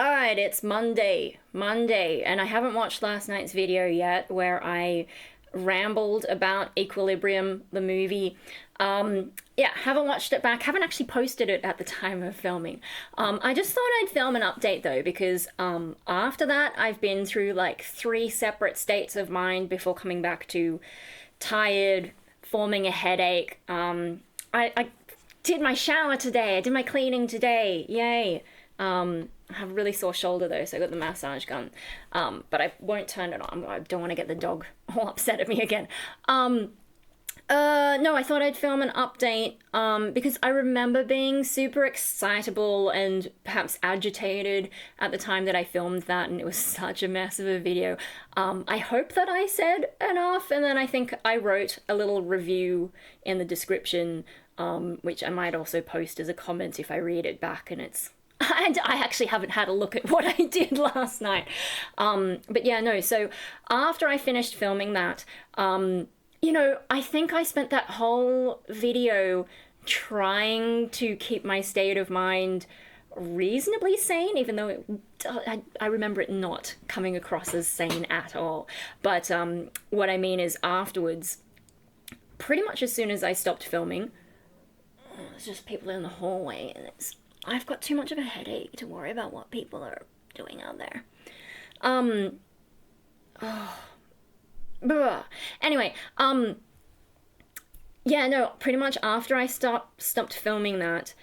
Alright, it's Monday, and I haven't watched last night's video yet where I rambled about Equilibrium, the movie. Yeah, haven't watched it back, haven't actually posted it at the time of filming. I just thought I'd film an update though, because after that, I've been through like three separate states of mind before coming back to tired, forming a headache. I did my shower today, I did my cleaning today, yay. I have a really sore shoulder though, so I got the massage gun. But I won't turn it on. I don't want to get the dog all upset at me again. No, I thought I'd film an update, because I remember being super excitable and perhaps agitated at the time that I filmed that, and it was such a mess of a video. I hope that I said enough, and then I think I wrote a little review in the description, which I might also post as a comment if I read it back, and it's and I actually haven't had a look at what I did last night. But yeah, no, so after I finished filming that, I think I spent that whole video trying to keep my state of mind reasonably sane, even though I remember it not coming across as sane at all. But what I mean is afterwards, pretty much as soon as I stopped filming, there's just people in the hallway, and I've got too much of a headache to worry about what people are doing out there. Oh, anyway, yeah, no, pretty much after I stopped filming that,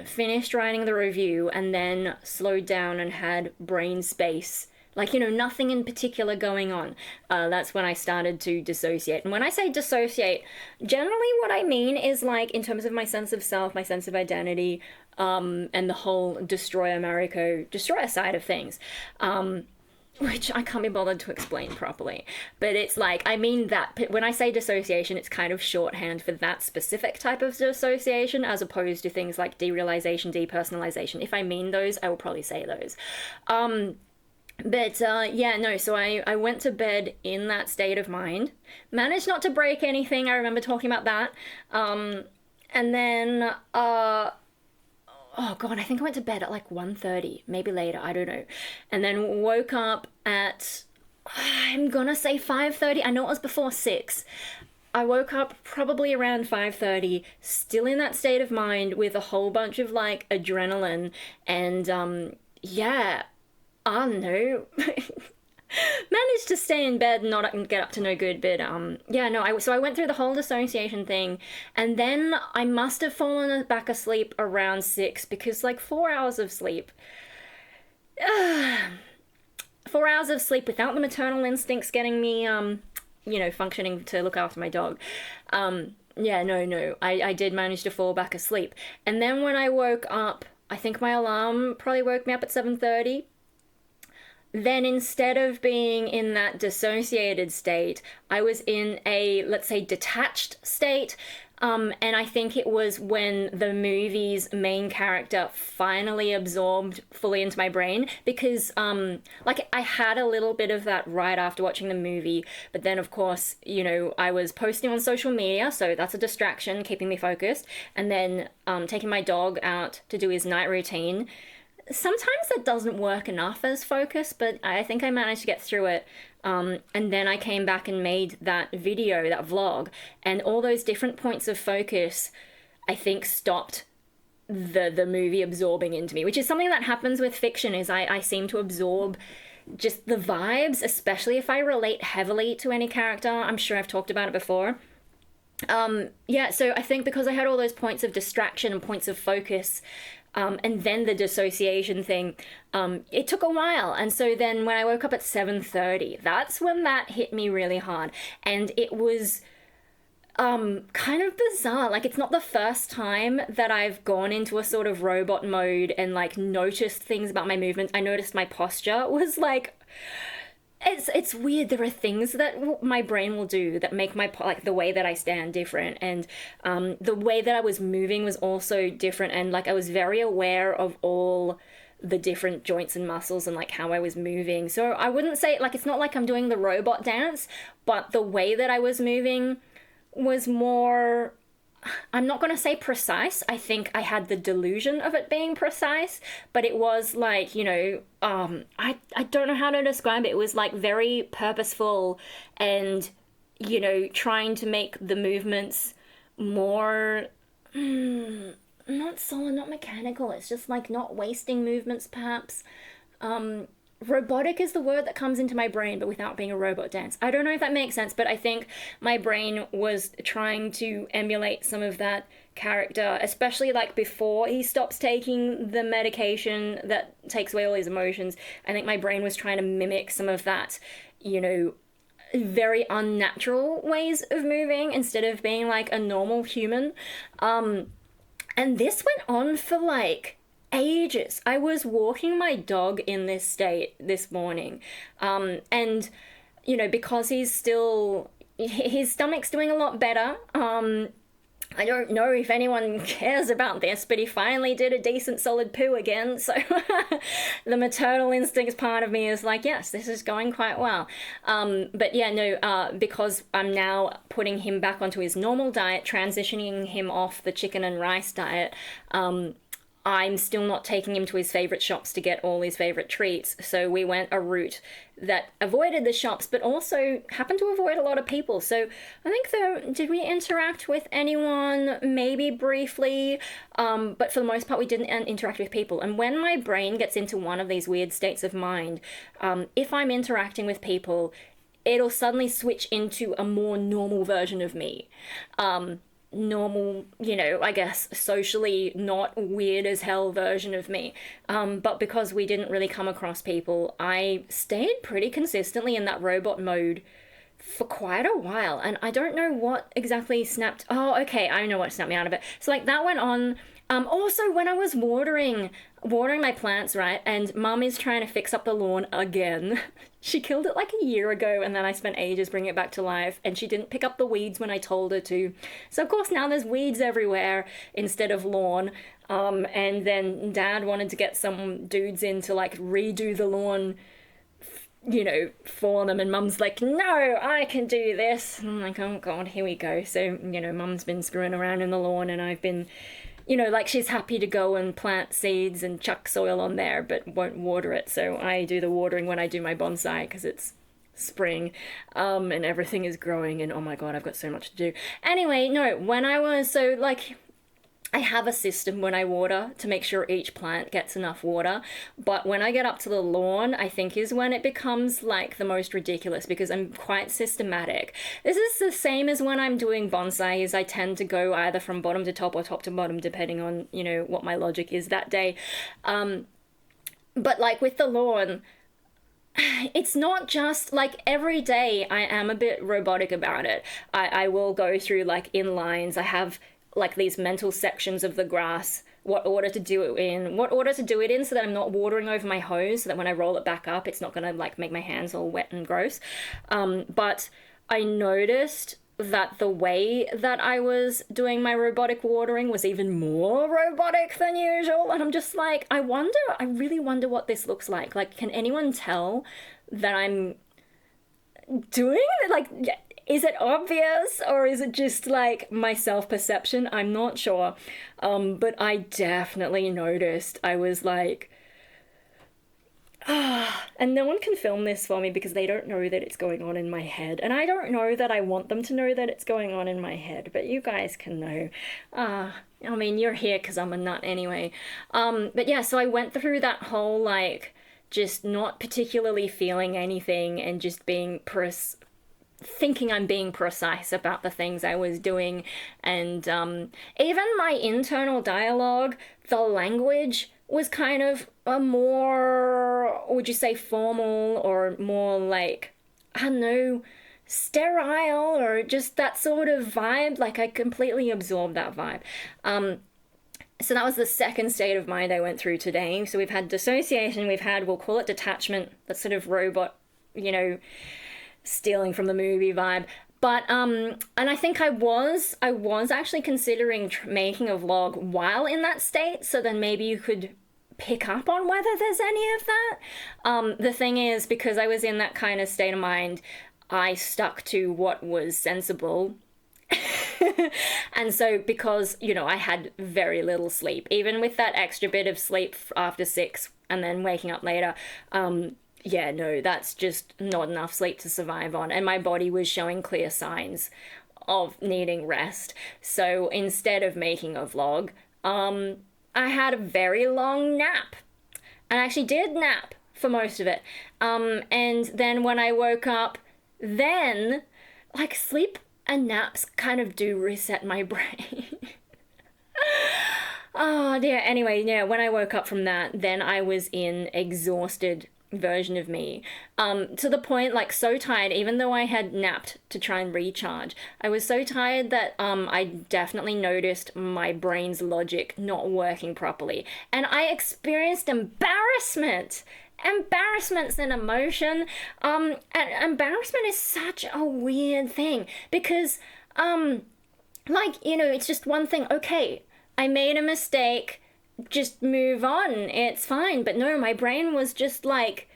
finished writing the review, and then slowed down and had brain space. Like, nothing in particular going on. That's when I started to dissociate. And when I say dissociate, generally what I mean is, like, in terms of my sense of self, my sense of identity, and the whole destroyer side of things. Which I can't be bothered to explain properly. But it's like, I mean that, when I say dissociation, it's kind of shorthand for that specific type of dissociation, as opposed to things like derealization, depersonalization. If I mean those, I will probably say those. But yeah, no, so I went to bed in that state of mind. Managed not to break anything, I remember talking about that. And then, oh god, I think I went to bed at like 1:30, maybe later, I don't know. And then woke up at, I'm gonna say 5:30, I know it was before 6. I woke up probably around 5:30, still in that state of mind with a whole bunch of like adrenaline, and yeah, I don't know. Managed to stay in bed and not get up to no good, but yeah, no, so I went through the whole dissociation thing, and then I must have fallen back asleep around 6, because like 4 hours of sleep, 4 hours of sleep without the maternal instincts getting me functioning to look after my dog. Yeah, no, I did manage to fall back asleep, and then when I woke up, I think my alarm probably woke me up at 7:30. Then instead of being in that dissociated state, I was in a, let's say, detached state. And I think it was when the movie's main character finally absorbed fully into my brain, because like I had a little bit of that right after watching the movie, but then of course, I was posting on social media, so that's a distraction, keeping me focused, and then taking my dog out to do his night routine. Sometimes that doesn't work enough as focus, but I think I managed to get through it. And then I came back and made that video, that vlog, and all those different points of focus, I think, stopped the movie absorbing into me, which is something that happens with fiction, is I seem to absorb just the vibes, especially if I relate heavily to any character. I'm sure I've talked about it before. Yeah, so I think because I had all those points of distraction and points of focus, and then the dissociation thing, it took a while. And so then when I woke up at 7:30, that's when that hit me really hard. And it was kind of bizarre. Like, it's not the first time that I've gone into a sort of robot mode and like noticed things about my movement. I noticed my posture was like, it's weird. There are things that my brain will do that make like the way that I stand different, and the way that I was moving was also different, and like I was very aware of all the different joints and muscles and like how I was moving. So I wouldn't say, like, it's not like I'm doing the robot dance, but the way that I was moving was more, I'm not going to say precise. I think I had the delusion of it being precise, but it was like, I don't know how to describe it. It was like very purposeful and, trying to make the movements more, not solid, not mechanical. It's just like not wasting movements, perhaps. Robotic is the word that comes into my brain, but without being a robot dance. I don't know if that makes sense, but I think my brain was trying to emulate some of that character, especially like before he stops taking the medication that takes away all his emotions. I think my brain was trying to mimic some of that, very unnatural ways of moving instead of being like a normal human. And this went on for like ages. I was walking my dog in this state this morning. And, because he's still, his stomach's doing a lot better. I don't know if anyone cares about this, but he finally did a decent solid poo again. So the maternal instincts part of me is like, yes, this is going quite well. But yeah, no, because I'm now putting him back onto his normal diet, transitioning him off the chicken and rice diet, I'm still not taking him to his favorite shops to get all his favorite treats. So we went a route that avoided the shops, but also happened to avoid a lot of people. So I think, though, did we interact with anyone? Maybe briefly, but for the most part, we didn't interact with people. And when my brain gets into one of these weird states of mind, if I'm interacting with people, it'll suddenly switch into a more normal version of me. Normal, I guess, socially not weird as hell version of me. But because we didn't really come across people, I stayed pretty consistently in that robot mode for quite a while. And I don't know what exactly snapped. Oh, okay, I know what snapped me out of it. So like that went on. Also, when I was watering my plants, right, and Mum is trying to fix up the lawn again. She killed it like a year ago, and then I spent ages bringing it back to life, and she didn't pick up the weeds when I told her to. So, of course, now there's weeds everywhere instead of lawn. And then Dad wanted to get some dudes in to, like, redo the lawn, for them, and Mum's like, no, I can do this. And I'm like, oh, God, here we go. So, Mum's been screwing around in the lawn, and I've been... like she's happy to go and plant seeds and chuck soil on there, but won't water it. So I do the watering when I do my bonsai because it's spring, and everything is growing, and oh my God, I've got so much to do. Anyway, no, when I was, so like, I have a system when I water to make sure each plant gets enough water, but when I get up to the lawn, I think is when it becomes like the most ridiculous because I'm quite systematic. This is the same as when I'm doing bonsai, is I tend to go either from bottom to top or top to bottom depending on, what my logic is that day. But like with the lawn, it's not just like every day I am a bit robotic about it. I will go through like in lines. I have like these mental sections of the grass, what order to do it in so that I'm not watering over my hose, so that when I roll it back up, it's not gonna like make my hands all wet and gross. But I noticed that the way that I was doing my robotic watering was even more robotic than usual. And I'm just like, I really wonder what this looks like. Like, can anyone tell that I'm doing it? Like, is it obvious or is it just like my self-perception? I'm not sure. But I definitely noticed. I was like, and no one can film this for me because they don't know that it's going on in my head. And I don't know that I want them to know that it's going on in my head, but you guys can know. I mean, you're here because I'm a nut anyway. But yeah, so I went through that whole like just not particularly feeling anything and just being thinking I'm being precise about the things I was doing. And even my internal dialogue, the language was kind of a more, would you say, formal or more like, I don't know, sterile or just that sort of vibe. Like I completely absorbed that vibe. So that was the second state of mind I went through today. So we've had dissociation, we'll call it detachment, that sort of robot, stealing from the movie vibe. But and I think I was actually considering making a vlog while in that state, so then maybe you could pick up on whether there's any of that. The thing is, because I was in that kind of state of mind, I stuck to what was sensible, And so because, I had very little sleep, even with that extra bit of sleep after 6 and then waking up later, yeah, no, that's just not enough sleep to survive on. And my body was showing clear signs of needing rest. So instead of making a vlog, I had a very long nap. And I actually did nap for most of it. And then when I woke up, then, like, sleep and naps kind of do reset my brain. Oh dear. Anyway, yeah, when I woke up from that, then I was in exhausted version of me, to the point, like, so tired, even though I had napped to try and recharge, I was so tired that I definitely noticed my brain's logic not working properly, and I experienced embarrassment. Embarrassment's an emotion, and embarrassment is such a weird thing, because like, it's just one thing. Okay, I made a mistake, just move on, it's fine. But no, my brain was just like,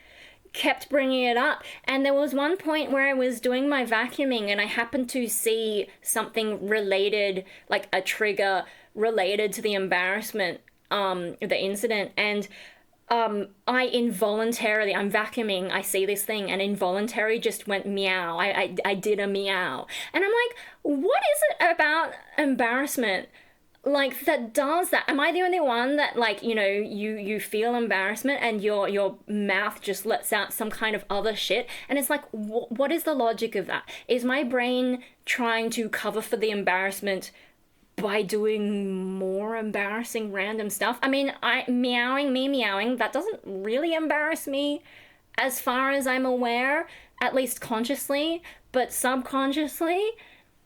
kept bringing it up. And there was one point where I was doing my vacuuming and I happened to see something related, like a trigger related to the embarrassment, the incident, and I involuntarily, I'm vacuuming, I see this thing, and involuntary just went meow. I did a meow. And I'm like, what is it about embarrassment, like, that does that? Am I the only one that, like, you feel embarrassment and your mouth just lets out some kind of other shit? And it's like, what is the logic of that? Is my brain trying to cover for the embarrassment by doing more embarrassing random stuff? I mean, me meowing, that doesn't really embarrass me as far as I'm aware, at least consciously, but subconsciously,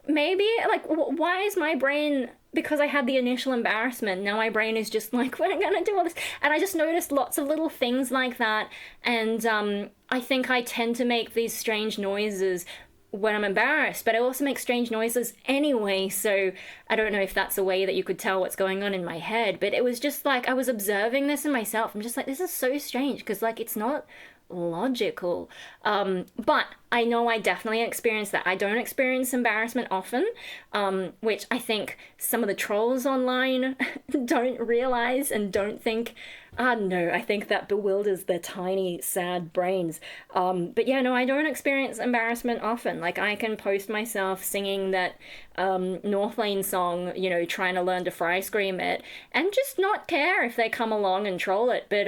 maybe. Like, why is my brain, because I had the initial embarrassment, now my brain is just like, we're gonna do all this? And I just noticed lots of little things like that, and I think I tend to make these strange noises when I'm embarrassed, but I also make strange noises anyway, so I don't know if that's a way that you could tell what's going on in my head, but it was just like, I was observing this in myself. I'm just like, this is so strange, because, like, it's not logical. But I know I definitely experience that. I don't experience embarrassment often, which I think some of the trolls online don't realize and don't think. No, I think that bewilders their tiny, sad brains. But yeah, no, I don't experience embarrassment often. Like, I can post myself singing that North Lane song, trying to learn to fry scream it, and just not care if they come along and troll it. But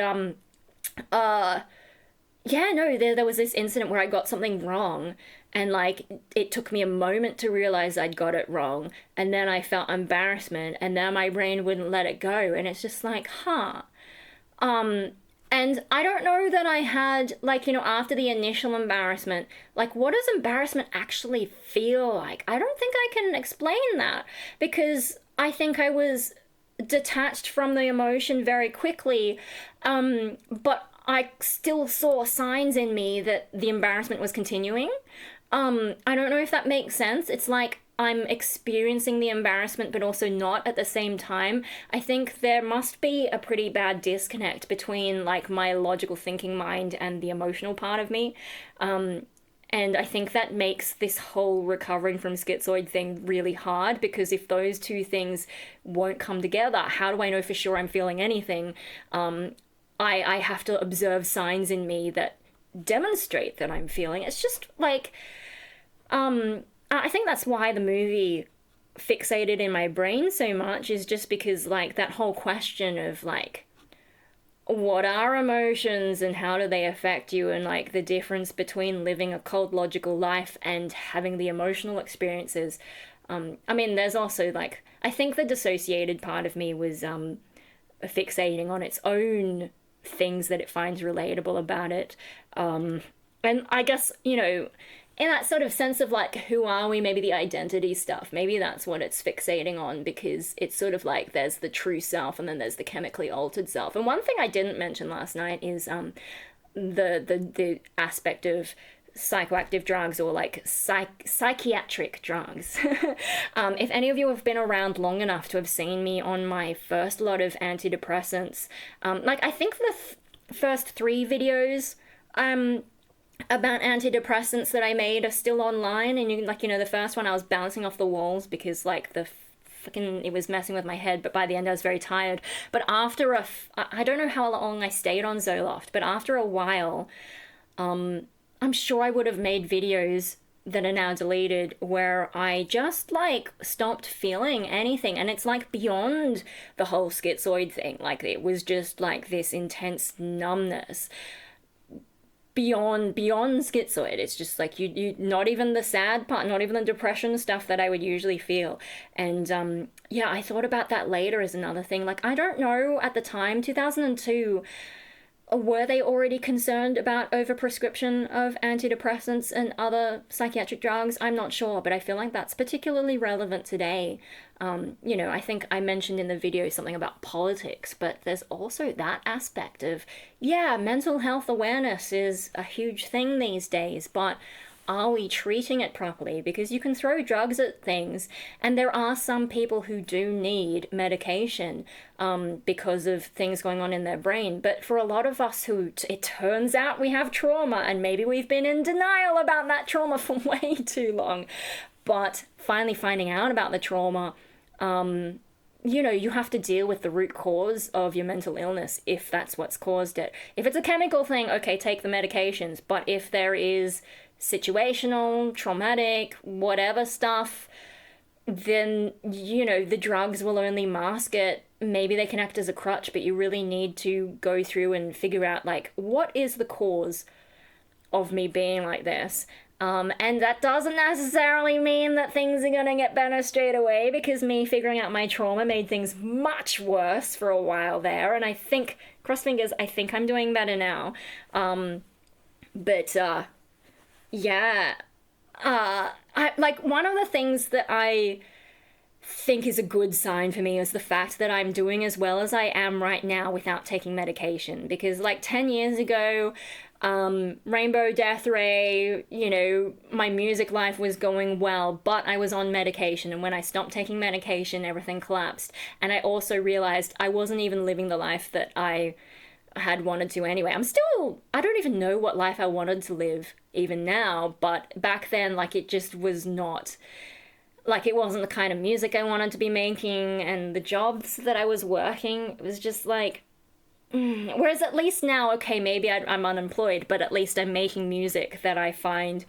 yeah, no, there was this incident where I got something wrong, and, like, it took me a moment to realize I'd got it wrong, and then I felt embarrassment, and then my brain wouldn't let it go, and it's just like, huh. And I don't know that I had, like, after the initial embarrassment, like, what does embarrassment actually feel like? I don't think I can explain that, because I think I was detached from the emotion very quickly, but I still saw signs in me that the embarrassment was continuing. I don't know if that makes sense. It's like I'm experiencing the embarrassment but also not at the same time. I think there must be a pretty bad disconnect between, like, my logical thinking mind and the emotional part of me. And I think that makes this whole recovering from schizoid thing really hard, because if those two things won't come together, how do I know for sure I'm feeling anything? I have to observe signs in me that demonstrate that I'm feeling. It's just like, I think that's why the movie fixated in my brain so much, is just because, like, that whole question of, like, what are emotions and how do they affect you, and, like, the difference between living a cold logical life and having the emotional experiences. I mean, there's also, like, I think the dissociated part of me was fixating on its own things that it finds relatable about it. And I guess, in that sort of sense of, like, who are we, maybe the identity stuff, maybe that's what it's fixating on, because it's sort of like there's the true self and then there's the chemically altered self. And one thing I didn't mention last night is the aspect of psychoactive drugs, or, like, psychiatric drugs. If any of you have been around long enough to have seen me on my first lot of antidepressants, like, I think the first 3 videos about antidepressants that I made are still online, and you like, the first one I was bouncing off the walls because like the fucking it was messing with my head, but by the end I was very tired. But after I don't know how long I stayed on Zoloft, but after a while, I'm sure I would have made videos that are now deleted where I just like stopped feeling anything, and it's like beyond the whole schizoid thing. Like it was just like this intense numbness beyond schizoid. It's just like you not even the sad part, not even the depression stuff that I would usually feel. And yeah, I thought about that later as another thing. Like I don't know, at the time 2002, were they already concerned about overprescription of antidepressants and other psychiatric drugs? I'm not sure, but I feel like that's particularly relevant today. I think I mentioned in the video something about politics, but there's also that aspect of, yeah, mental health awareness is a huge thing these days, but are we treating it properly? Because you can throw drugs at things, and there are some people who do need medication because of things going on in their brain. But for a lot of us who, it turns out we have trauma, and maybe we've been in denial about that trauma for way too long. But finally finding out about the trauma, you have to deal with the root cause of your mental illness if that's what's caused it. If it's a chemical thing, okay, take the medications. But if there is situational, traumatic, whatever stuff, then, the drugs will only mask it. Maybe they can act as a crutch, but you really need to go through and figure out, like, what is the cause of me being like this? And that doesn't necessarily mean that things are gonna get better straight away, because me figuring out my trauma made things much worse for a while there, and I think, cross fingers, I think I'm doing better now. Yeah. One of the things that I think is a good sign for me is the fact that I'm doing as well as I am right now without taking medication. Because like 10 years ago, Rainbow Death Ray, my music life was going well, but I was on medication, and when I stopped taking medication, everything collapsed. And I also realized I wasn't even living the life that I had wanted to anyway. I don't even know what life I wanted to live even now, but back then, like, it just was not, like, it wasn't the kind of music I wanted to be making, and the jobs that I was working, it was just like, whereas at least now, okay, maybe I'm unemployed, but at least I'm making music that I find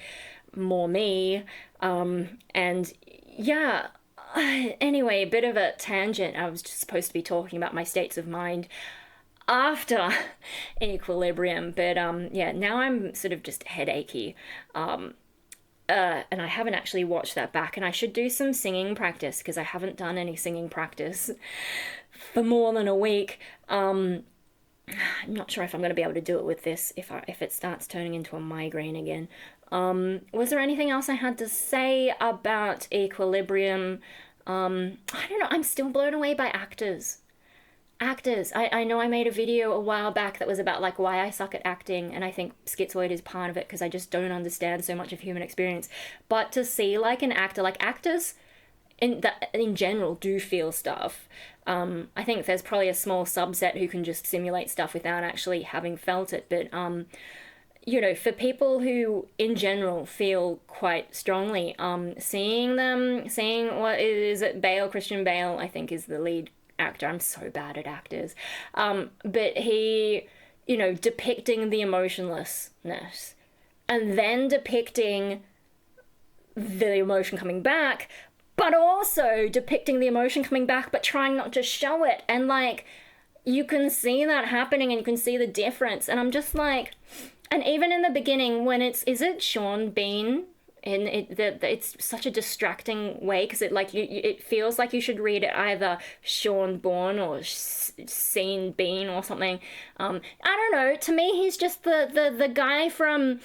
more me, and yeah, anyway, a bit of a tangent. I was just supposed to be talking about my states of mind after equilibrium, but yeah, now I'm sort of just headachy, and I haven't actually watched that back, and I should do some singing practice because I haven't done any singing practice for more than a week. I'm not sure if I'm going to be able to do it with this if it starts turning into a migraine again. Was there anything else I had to say about equilibrium? I don't know, I'm still blown away by actors. I know I made a video a while back that was about like why I suck at acting, and I think schizoid is part of it because I just don't understand so much of human experience. But to see like an actor, like actors in general do feel stuff. I think there's probably a small subset who can just simulate stuff without actually having felt it, but for people who in general feel quite strongly, seeing what is it, Christian Bale, I think, is the lead actor. I'm so bad at actors. But he, depicting the emotionlessness and then depicting the emotion coming back, but also depicting the emotion coming back, but trying not to show it. And like, you can see that happening and you can see the difference. And I'm just like, and even in the beginning when is it Sean Bean? And it's such a distracting way because it feels like you should read it either Sean Bourne or Scene Bean or something. I don't know. To me, he's just the guy from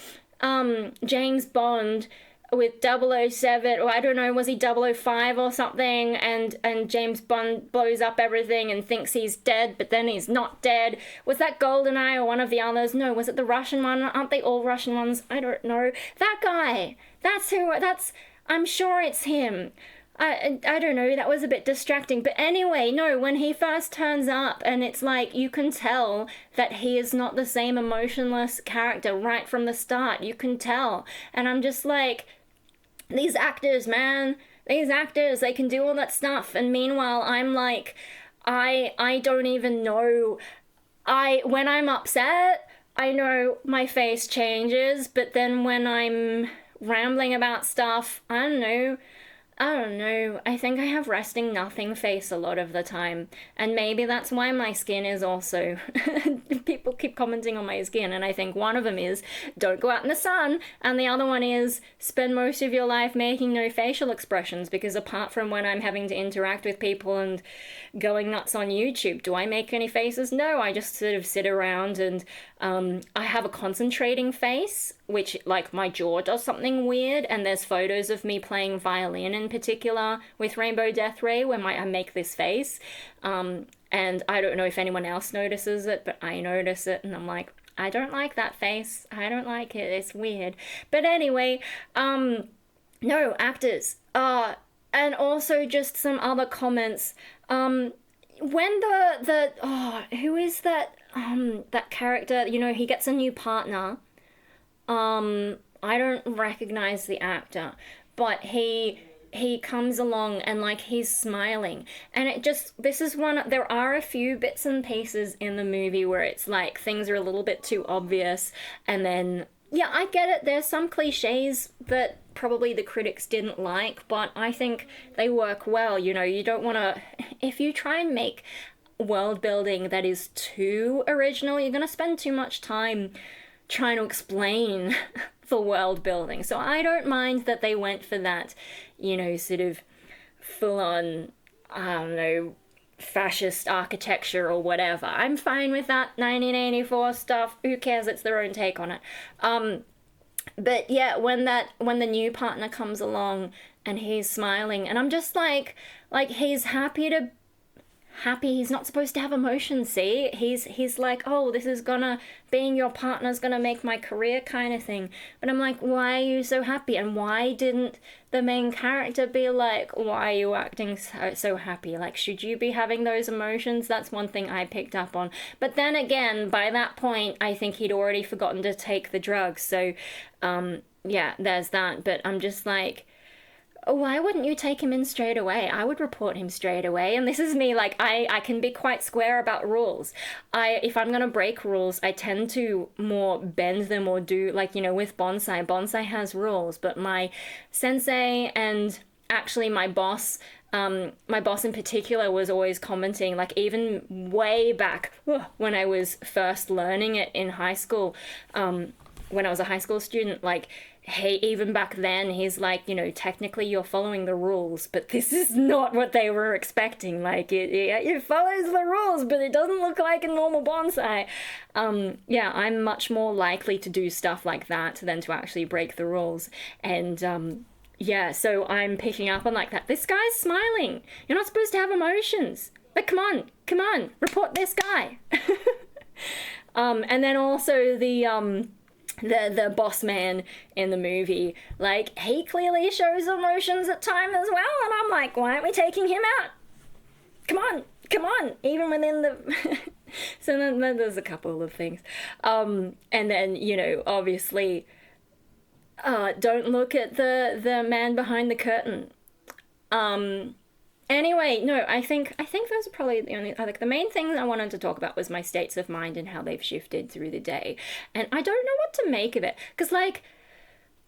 James Bond with 007, or I don't know, was he 005 or something? And James Bond blows up everything and thinks he's dead, but then he's not dead. Was that GoldenEye or one of the others? No, was it the Russian one? Aren't they all Russian ones? I don't know. That guy. I'm sure it's him. I don't know, that was a bit distracting. But anyway, no, when he first turns up and it's like you can tell that he is not the same emotionless character right from the start. You can tell. And I'm just like, these actors, man, these actors, they can do all that stuff. And meanwhile, I'm like, I don't even know. When I'm upset, I know my face changes, but then when I'm rambling about stuff, I don't know. I think I have resting nothing face a lot of the time. And maybe that's why my skin is also. People keep commenting on my skin, and I think one of them is don't go out in the sun, and the other one is spend most of your life making no facial expressions, because apart from when I'm having to interact with people and going nuts on YouTube, do I make any faces? No, I just sort of sit around and I have a concentrating face, which, like, my jaw does something weird, and there's photos of me playing violin in particular with Rainbow Death Ray where I make this face. And I don't know if anyone else notices it, but I notice it, and I'm like, I don't like that face. I don't like it. It's weird. But anyway, no, actors. And also just some other comments. When who is that that character, you know, he gets a new partner. I don't recognize the actor, but he comes along and, like, he's smiling, and there are a few bits and pieces in the movie where it's like things are a little bit too obvious, and then, yeah, I get it, there's some cliches that probably the critics didn't like, but I think they work well. You know, you don't want to, if you try and make world building that is too original, you're gonna spend too much time trying to explain the world building. So I don't mind that they went for that, you know, sort of full on, I don't know, fascist architecture or whatever. I'm fine with that 1984 stuff. Who cares? It's their own take on it. But yeah, when the new partner comes along and he's smiling, and I'm just like he's happy. He's not supposed to have emotions, see? He's like, oh, this is being your partner's gonna make my career kind of thing. But I'm like, why are you so happy? And why didn't the main character be like, why are you acting so happy? Like, should you be having those emotions? That's one thing I picked up on. But then again, by that point, I think he'd already forgotten to take the drugs. So, yeah, there's that. But I'm just like, why wouldn't you take him in straight away? I would report him straight away. And this is me, like, I can be quite square about rules. If I'm gonna break rules, I tend to more bend them or do, like, you know, with bonsai has rules, but my sensei and actually my boss in particular was always commenting, like, even way back when I was first learning it in high school, when I was a high school student, like, hey, even back then, he's like, you know, technically you're following the rules, but this is not what they were expecting. Like, it follows the rules, but it doesn't look like a normal bonsai. Yeah, I'm much more likely to do stuff like that than to actually break the rules. And, yeah, so I'm picking up on, like, that. This guy's smiling. You're not supposed to have emotions. Like, come on, report this guy. And then also the boss man in the movie, like, he clearly shows emotions at times as well, and I'm like, why aren't we taking him out? Come on, even within the so then there's a couple of things, and then, you know, obviously, don't look at the man behind the curtain. Anyway, no, I think those are probably the only, like, the main thing I wanted to talk about was my states of mind and how they've shifted through the day. And I don't know what to make of it, because, like,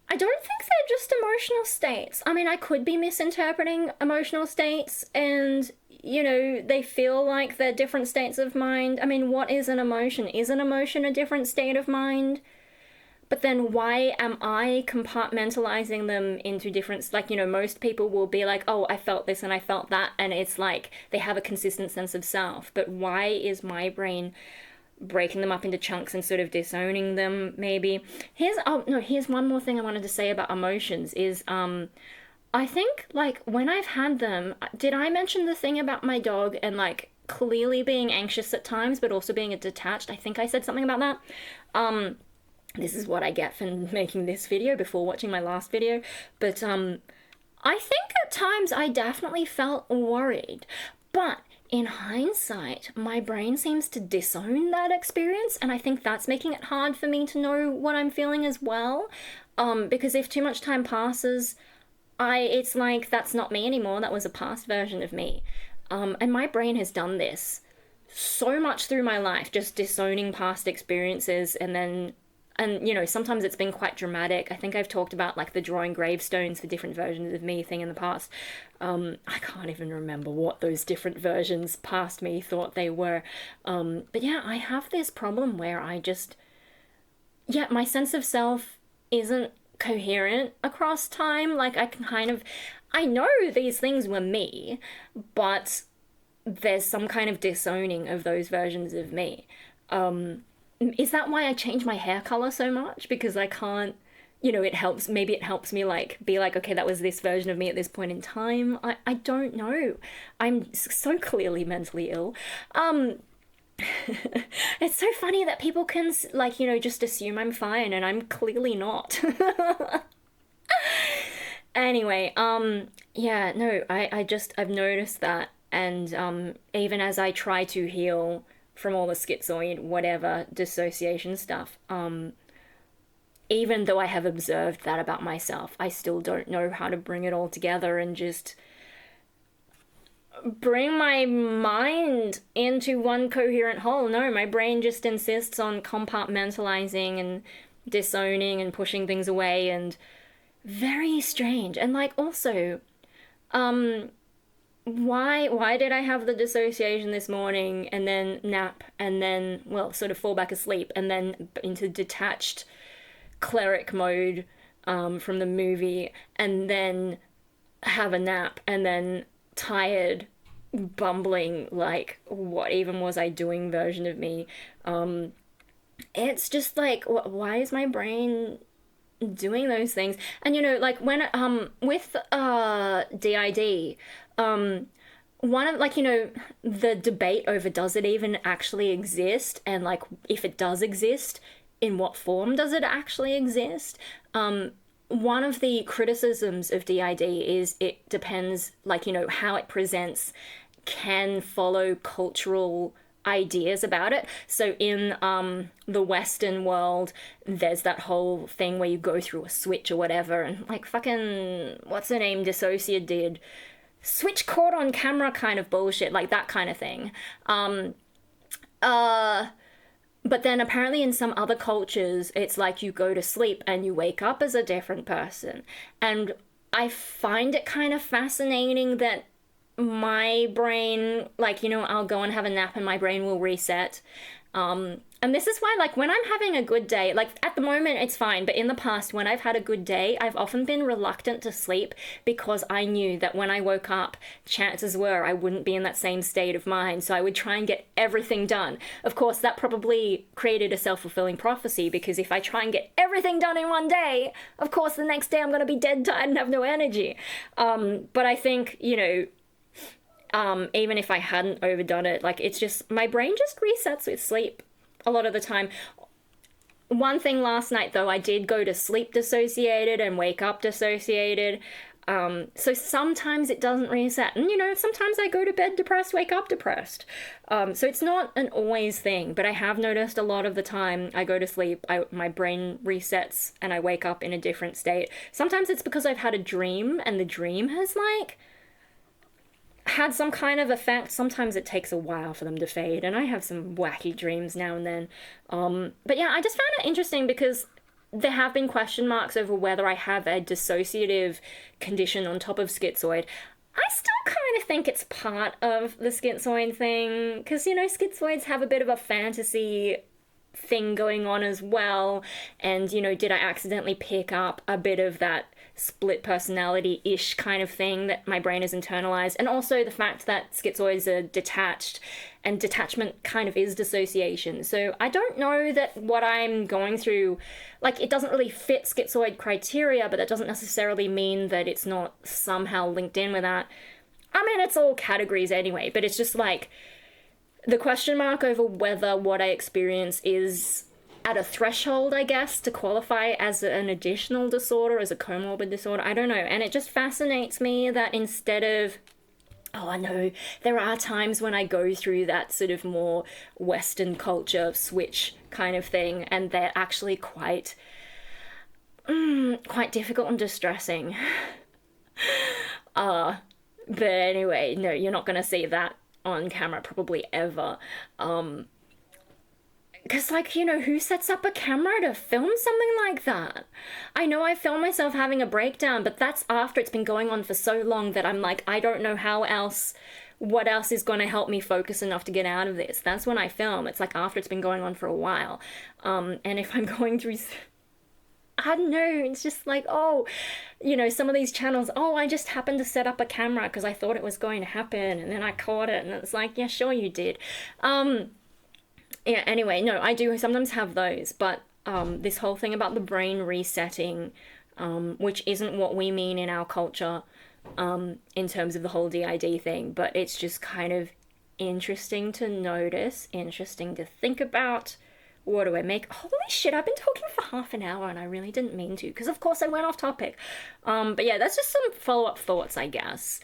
I don't think they're just emotional states. I mean, I could be misinterpreting emotional states, and, you know, they feel like they're different states of mind. I mean, what is an emotion? Is an emotion a different state of mind? But then why am I compartmentalizing them into different, like, you know, most people will be like, oh, I felt this and I felt that, and it's like they have a consistent sense of self. But why is my brain breaking them up into chunks and sort of disowning them, maybe? Here's one more thing I wanted to say about emotions is, I think, like, when I've had them, did I mention the thing about my dog and, like, clearly being anxious at times, but also being detached? I think I said something about that. This is what I get for making this video before watching my last video, but I think at times I definitely felt worried, but in hindsight, my brain seems to disown that experience, and I think that's making it hard for me to know what I'm feeling as well. Because if too much time passes, it's like that's not me anymore. That was a past version of me. And my brain has done this so much through my life, just disowning past experiences, and sometimes it's been quite dramatic. I think I've talked about like the drawing gravestones for different versions of me thing in the past. I can't even remember what those different versions past me thought they were. But yeah, I have this problem where my sense of self isn't coherent across time. Like I know these things were me, but there's some kind of disowning of those versions of me. Is that why I change my hair color so much? Because I can't, maybe it helps me like be like, okay, that was this version of me at this point in time. I don't know. I'm so clearly mentally ill. It's so funny that people can like, just assume I'm fine and I'm clearly not. Anyway, yeah, no, I've noticed that, and even as I try to heal from all the schizoid, whatever, dissociation stuff, even though I have observed that about myself, I still don't know how to bring it all together and just bring my mind into one coherent whole. No, my brain just insists on compartmentalizing and disowning and pushing things away, and very strange. And like also, why did I have the dissociation this morning and then nap and then, well, sort of fall back asleep and then into detached cleric mode from the movie, and then have a nap and then tired, bumbling, like, what even was I doing version of me. It's just like, why is my brain doing those things? And like when with DID, one of like, the debate over does it even actually exist, and like if it does exist, in what form does it actually exist? One of the criticisms of DID is it depends, like, how it presents can follow cultural ideas about it. So in the Western world, there's that whole thing where you go through a switch or whatever, and like fucking what's her name, Dissociate did switch caught on camera kind of bullshit, like that kind of thing. But then apparently in some other cultures, it's like you go to sleep and you wake up as a different person. And I find it kind of fascinating that my brain, like, I'll go and have a nap and my brain will reset. And this is why, like, when I'm having a good day, like, at the moment it's fine, but in the past, when I've had a good day, I've often been reluctant to sleep because I knew that when I woke up, chances were I wouldn't be in that same state of mind, so I would try and get everything done. Of course, that probably created a self-fulfilling prophecy, because if I try and get everything done in one day, of course, the next day I'm going to be dead tired and have no energy. But I think, even if I hadn't overdone it, like, it's just, my brain just resets with sleep a lot of the time. One thing last night, though, I did go to sleep dissociated and wake up dissociated. So sometimes it doesn't reset. And, sometimes I go to bed depressed, wake up depressed. So it's not an always thing, but I have noticed a lot of the time I go to sleep, my brain resets and I wake up in a different state. Sometimes it's because I've had a dream and the dream has, like, had some kind of effect. Sometimes it takes a while for them to fade, and I have some wacky dreams now and then. But yeah, I just found it interesting because there have been question marks over whether I have a dissociative condition on top of schizoid. I still kind of think it's part of the schizoid thing, because, schizoids have a bit of a fantasy thing going on as well, and, did I accidentally pick up a bit of that split personality-ish kind of thing that my brain has internalized, and also the fact that schizoids are detached, and detachment kind of is dissociation. So I don't know that what I'm going through, like, it doesn't really fit schizoid criteria, but that doesn't necessarily mean that it's not somehow linked in with that. I mean, it's all categories anyway, but it's just like the question mark over whether what I experience is at a threshold, I guess, to qualify as an additional disorder, as a comorbid disorder. I don't know. And it just fascinates me that instead of, oh, I know there are times when I go through that sort of more Western culture switch kind of thing, and they're actually quite difficult and distressing. But anyway, no, you're not gonna see that on camera probably ever. Because, like, you know, who sets up a camera to film something like that? I know I film myself having a breakdown, but that's after it's been going on for so long that I'm like, I don't know what else is going to help me focus enough to get out of this. That's when I film. It's like after it's been going on for a while. And if I'm going through, I don't know, it's just like, oh, you know, some of these channels, oh, I just happened to set up a camera because I thought it was going to happen, and then I caught it, and it's like, yeah, sure you did. Yeah, anyway, no, I do sometimes have those, but this whole thing about the brain resetting, which isn't what we mean in our culture in terms of the whole DID thing, but it's just kind of interesting to notice, interesting to think about. What do I make? Holy shit, I've been talking for half an hour and I really didn't mean to, because of course I went off topic. But yeah, that's just some follow-up thoughts, I guess.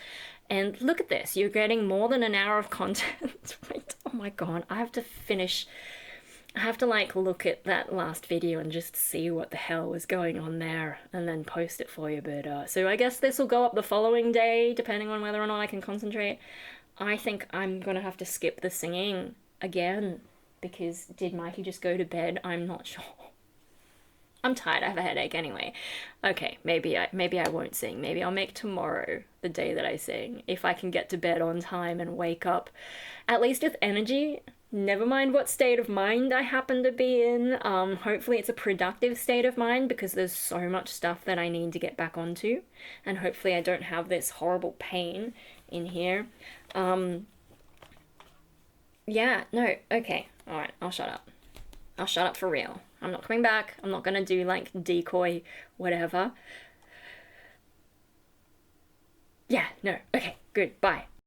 And look at this, you're getting more than an hour of content. Wait, oh my god, I have to like look at that last video and just see what the hell was going on there and then post it for you. But so I guess this will go up the following day, depending on whether or not I can concentrate. I think I'm gonna have to skip the singing again, because did Mikey just go to bed? I'm not sure. I'm tired, I have a headache anyway. Okay, maybe I won't sing. Maybe I'll make tomorrow the day that I sing, if I can get to bed on time and wake up at least with energy. Never mind what state of mind I happen to be in. Hopefully it's a productive state of mind, because there's so much stuff that I need to get back onto, and hopefully I don't have this horrible pain in here. Yeah, no, okay, alright, I'll shut up. I'll shut up for real. I'm not coming back. I'm not gonna do like decoy whatever. Yeah, no, okay, good, bye.